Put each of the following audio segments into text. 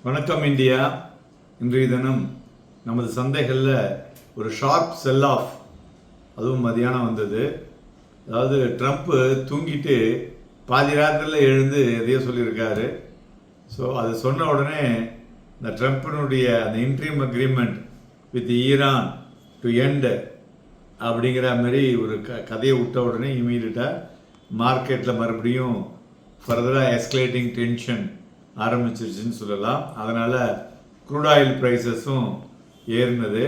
வணக்கம் இந்தியா. இன்றைய தினம் நமது சந்தைகளில் ஒரு ஷார்ப் செல் ஆஃப், அதுவும் மதியானம் வந்தது. அதாவது ட்ரம்ப்பு தூங்கிட்டு பாதி நேரத்தில் எழுந்து எதையோ சொல்லியிருக்காரு. ஸோ அது சொன்ன உடனே இந்த ட்ரம்ப்பினுடைய அந்த interim agreement with Iran to end அப்படிங்கிற மாதிரி ஒரு கதையை விட்ட உடனே இமீடியட்டாக மார்க்கெட்டில் மறுபடியும் ஃபர்தராக எஸ்கலேட்டிங் டென்ஷன் ஆரம்பிச்சிருச்சுன்னு சொல்லலாம். அதனால் க்ரூட் ஆயில் ப்ரைஸஸும் ஏறினது.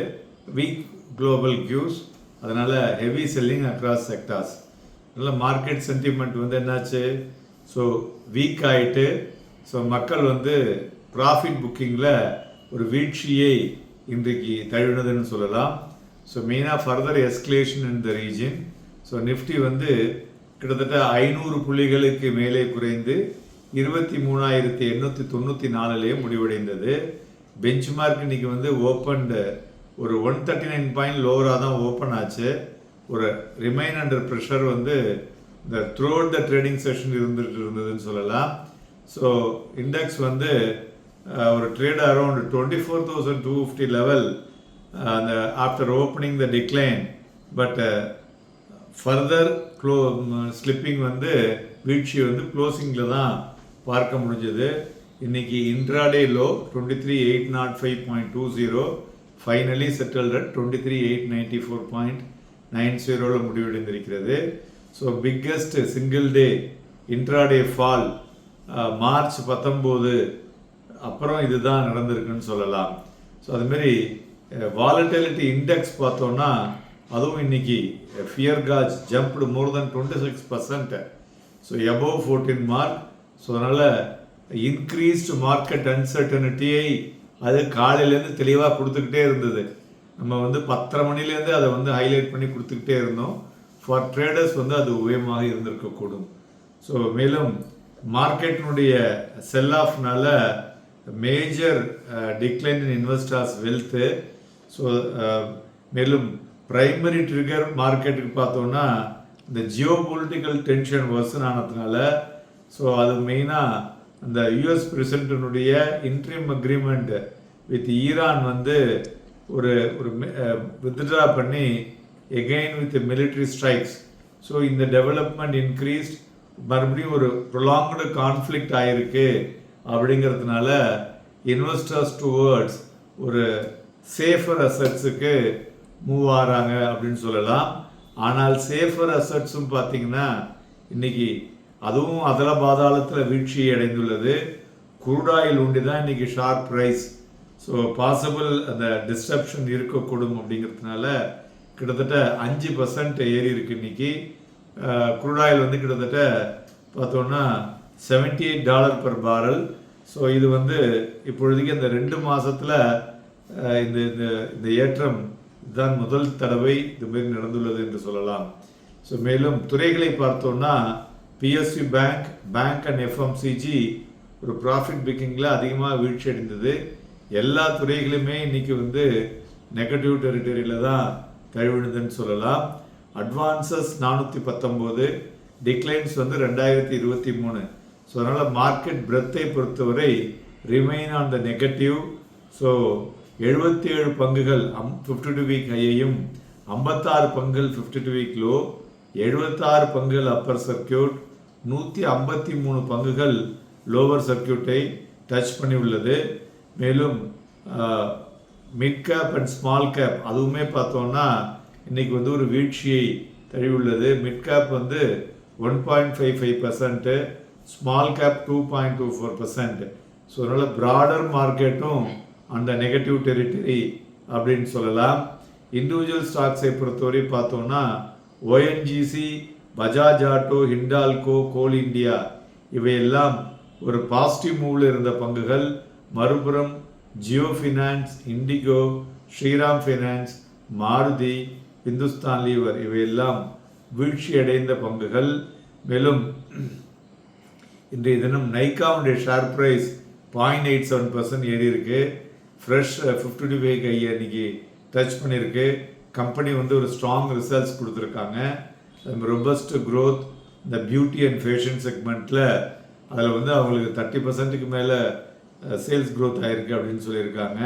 வீக் குளோபல் கியூஸ், அதனால் ஹெவி செல்லிங் அக்ராஸ் செக்டார்ஸ். அதனால் மார்க்கெட் சென்டிமெண்ட் என்னாச்சு, ஸோ வீக் ஆகிட்டு, ஸோ மக்கள் ப்ராஃபிட் புக்கிங்கில் ஒரு வீழ்ச்சியை இன்றைக்கு தழுவினதுன்னு சொல்லலாம். ஸோ மெயினாக further escalation in the region. So Nifty கிட்டத்தட்ட 500 புள்ளிகளுக்கு மேலே குறைந்து 23,894 முடிவடைந்தது. பெஞ்ச் மார்க் இன்னைக்கு ஓப்பன்டு ஒரு 139 பாயிண்ட் லோவராக தான் ஓப்பன் ஆச்சு. ஒரு ரிமைன் அண்டர் ப்ரெஷர் இந்த throughout the trading session இருந்ததுன்னு சொல்லலாம். ஸோ இண்டெக்ஸ் ஒரு ட்ரேட் அரௌண்ட் 24,250 லெவல் அந்த after opening the decline, but further slipping வீழ்ச்சி க்ளோசிங்கில் தான் பார்க்க முடிஞ்சது. இன்னைக்கு intraday low 23,805.20, finally settled at 23,894.90 முடிவடைந்திருக்கிறது. So biggest single day intraday fall March 19 அப்புறம் இதுதான் நடந்திருக்குன்னு சொல்லலாம். ஸோ அதுமாரி வாலட்டிலிட்டி இண்டெக்ஸ் பார்த்தோன்னா அதுவும் இன்னைக்கு ஃபியர் காஜ் ஜம்ப்டு மோர் தென் 26%. So above 14 mark. ஸோ அதனால் இன்க்ரீஸ்டு மார்க்கெட் அன்சர்டனிட்டியை அது காலையிலேருந்து தெளிவாக கொடுத்துக்கிட்டே இருந்தது. நம்ம 10:30 மணிலேருந்து அதை ஹைலைட் பண்ணி கொடுத்துக்கிட்டே இருந்தோம். ஃபார் ட்ரேடர்ஸ் அது உபயோகமாக இருந்திருக்கக்கூடும். ஸோ மேலும் மார்க்கெட்டினுடைய செல் ஆஃப்னால major decline in investors wealth. So மேலும் ப்ரைமரி ட்ரிகர் மார்க்கெட்டுக்கு பார்த்தோன்னா இந்த ஜியோ பொலிட்டிக்கல் டென்ஷன் வர்சன் ஆனதுனால, ஸோ அது மெயினாக அந்த யூஎஸ் பிரசிடென்டினுடைய இன்ட்ரீம் அக்ரிமெண்ட் வித் ஈரான் ஒரு ஒரு வித்ட்ரா பண்ணி again with military strikes. So இந்த டெவலப்மெண்ட் இன்க்ரீஸ்ட், மறுபடியும் ஒரு ப்ரொலாங்டு கான்ஃப்ளிக்ட் ஆகிருக்கு. அப்படிங்கிறதுனால இன்வெஸ்டர்ஸ் டுவர்ட்ஸ் ஒரு சேஃபர் அசட்ஸுக்கு மூவ் ஆகிறாங்க அப்படின்னு சொல்லலாம். ஆனால் சேஃபர் அசட்ஸும் பார்த்தீங்கன்னா இன்னைக்கு அதுவும் அதல பாதாளத்தில் வீழ்ச்சியை அடைந்துள்ளது. க்ரூட் ஆயில் உண்டி தான் இன்னைக்கு ஷார்ப் ப்ரைஸ். ஸோ பாசிபிள் அந்த டிஸ்டர்ப்ஷன் இருக்கக்கூடும் அப்படிங்கிறதுனால கிட்டத்தட்ட 5% ஏறி இருக்கு இன்னைக்கு. க்ரூட் ஆயில் கிட்டத்தட்ட பார்த்தோன்னா $78 per barrel. ஸோ இது இப்பொழுதுக்கு இந்த 2 மாதத்தில் இந்த இந்த ஏற்றம் இதுதான் முதல் தடவை இதுமாரி நடந்துள்ளது என்று சொல்லலாம். ஸோ மேலும் துறைகளை பார்த்தோன்னா பிஎஸ்சி பேங்க் அண்ட் எஃப்எம்சிஜி ஒரு ப்ராஃபிட் புக்கிங்கில் அதிகமாக வீழ்ச்சி அடைந்தது. எல்லா துறைகளுமே இன்னைக்கு நெகட்டிவ் டெரிட்டரியில் தான் தழுவிடுதுன்னு சொல்லலாம். Advances 419, declines 2023. ஸோ அதனால் மார்க்கெட் பிரெத்தை பொறுத்தவரை remain on the negative. So 77 பங்குகள் 52 வீக் ஹையையும், 56 பங்குகள் 52 வீக் லோ, 76 பங்குகள் அப்பர் சர்க்கியூட், 153 பங்குகள் லோவர் சர்க்கியூட்டை டச் பண்ணி உள்ளது. மேலும் mid cap and small cap அதுவுமே பார்த்தோன்னா இன்னைக்கு ஒரு வீழ்ச்சியை தழுவியுள்ளது. Mid cap 1.55%, small cap 2.24%. So அதனால் ப்ராடர் மார்க்கெட்டும் அந்த நெகட்டிவ் டெரிட்டரி அப்படின்னு சொல்லலாம். இண்டிவிஜுவல் ஸ்டாக்ஸை பொறுத்தவரை பார்த்தோன்னா ONGC, Bajaj Auto, Hindalco, Coal India இவையெல்லாம் ஒரு பாசிட்டிவ் மூவில் இருந்த பங்குகள். மறுபுறம் Jio Finance, IndiGo, Shriram Finance, Maruti, Hindustan Lever இவையெல்லாம் வீழ்ச்சி அடைந்த பங்குகள். மேலும் இன்றைய தினம் நைக்காவுடைய ஷேர் ப்ரைஸ் 0.87% ஏறி இருக்கு. ஃப்ரெஷ் 52 வீக் ஐ இன்னைக்கு டச் பண்ணியிருக்கு. கம்பெனி ஒரு ஸ்ட்ராங் ரிசல்ட்ஸ் கொடுத்துருக்காங்க. ரொபஸ்ட் க்ரோத் இந்த பியூட்டி அண்ட் ஃபேஷன் செக்மெண்ட்டில் அதில் அவங்களுக்கு 30%க்கு மேலே சேல்ஸ் க்ரோத் ஆகிருக்கு அப்படின்னு சொல்லியிருக்காங்க.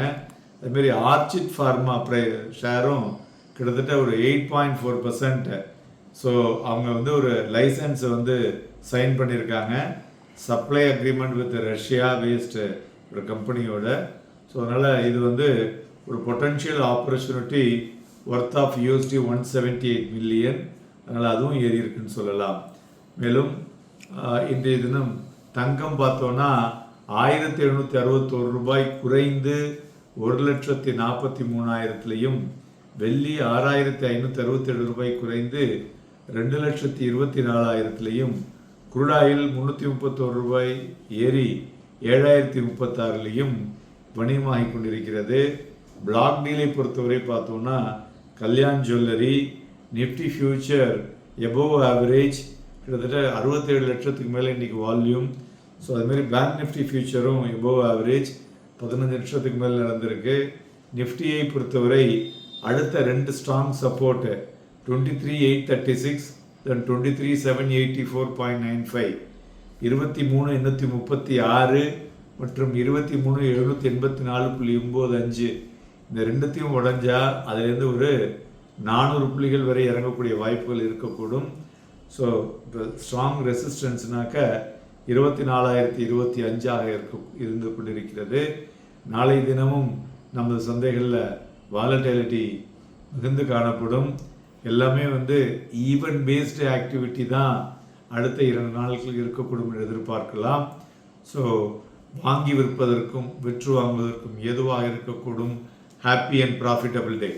அதுமாரி ஆர்ச்சிட் ஃபார்மா ஷேரும் கிட்டத்தட்ட ஒரு 8.4%. ஸோ அவங்க வந்து ஒரு லைசன்ஸை வந்து சைன் பண்ணியிருக்காங்க, supply agreement with Russia based ஒரு கம்பெனியோட. ஸோ அதனால் இது வந்து ஒரு potential opportunity worth of $178 million. அதனால் அதுவும் ஏறி இருக்குன்னு சொல்லலாம். மேலும் இன்றைய தினம் தங்கம் பார்த்தோன்னா $1761 குறைந்து 1,43,000, வெள்ளி $6,567 குறைந்து 2,24,000, குருடாயில் $331 ஏறி 7,036 வணிகமாகி கொண்டிருக்கிறது. பிளாக் டீலை பொறுத்தவரை பார்த்தோம்னா Kalyan jewellery Nifty future above average கிட்டத்தட்ட 67 லட்சத்துக்கு மேலே இன்றைக்கி வால்யூம். ஸோ அதுமாரி பேங்க் நிஃப்டி ஃபியூச்சரும் எபோவ் ஆவரேஜ் 15 லட்சத்துக்கு மேலே நடந்திருக்கு. நிஃப்டியை பொறுத்தவரை அடுத்த 2 ஸ்ட்ராங் சப்போர்ட்டு 23,836 தென் 23,784.95, 23,836 மற்றும் 23,784.95. இந்த ரெண்டுத்தையும் உடஞ்சா அதுலேருந்து ஒரு 400 புள்ளிகள் வரை இறங்கக்கூடிய வாய்ப்புகள் இருக்கக்கூடும். ஸோ இப்போ ஸ்ட்ராங் ரெசிஸ்டன்ஸ்னாக்க 24,025 இருந்து கொண்டிருக்கிறது. நாளை தினமும் நமது சந்தைகளில் வாலட்டிலிட்டி மிகுந்து காணப்படும். எல்லாமே வந்து ஈவென்ட் பேஸ்டு ஆக்டிவிட்டி தான் அடுத்த 2 நாட்கள் இருக்கக்கூடும் என்று எதிர்பார்க்கலாம். ஸோ வாங்கி விற்பதற்கும் விற்று வாங்குவதற்கும் ஏதுவாக இருக்கக்கூடும். Happy and profitable day.